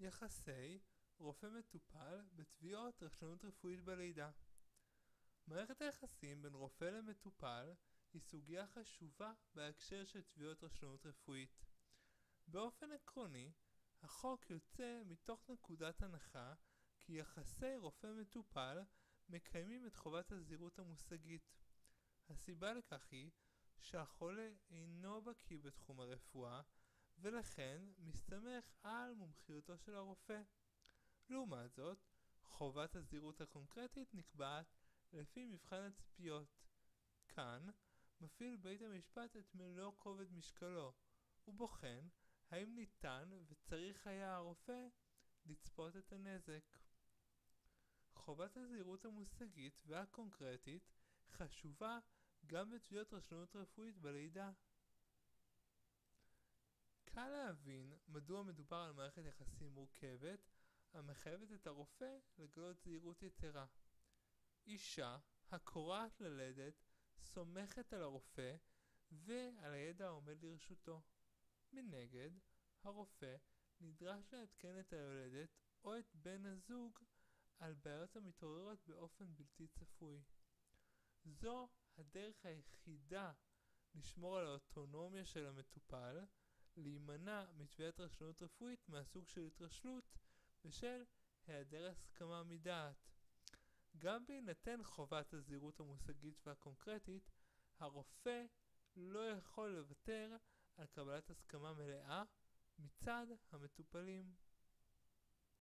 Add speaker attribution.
Speaker 1: יחסי רופא מטופל בתביעות רשלנות רפואית בלידה. מערכת היחסים בין רופא למטופל היא סוגיה חשובה בהקשר של תביעות רשלנות רפואית. באופן עקרוני, החוק יוצא מתוך נקודת הנחה כי יחסי רופא מטופל מקיימים את חובת הזהירות המושגית. הסיבה לכך היא שהחולה אינו בקיא בתחום הרפואה, ולכן מסתמך על מומחיותו של הרופא. לעומת זאת, חובת הזהירות הקונקרטית נקבעת לפי מבחן הציפיות. כאן מפעיל בית המשפט את מלוא כובד משקלו, ובוחן האם ניתן וצריך היה הרופא לצפות את הנזק. חובת הזהירות המושגית והקונקרטית חשובה גם בתביעות רשלנות רפואית בלידה. קל להבין מדוע מדובר על מערכת יחסים מורכבת המחייבת את הרופא לגלות זהירות יתרה. אישה הקורעת ללדת סומכת על הרופא ועל הידע העומד לרשותו. מנגד, הרופא נדרש לעדכן את היולדת או את בן הזוג על בעיות המתעוררות באופן בלתי צפוי. זו הדרך היחידה לשמור על האוטונומיה של המטופל, להימנע מתביעת רשלנות רפואית מהסוג של התרשלות בשל היעדר הסכמה מדעת. גם בהינתן חובת הזהירות המושגית והקונקרטית, הרופא לא יכול לוותר על קבלת הסכמה מלאה מצד המטופלים.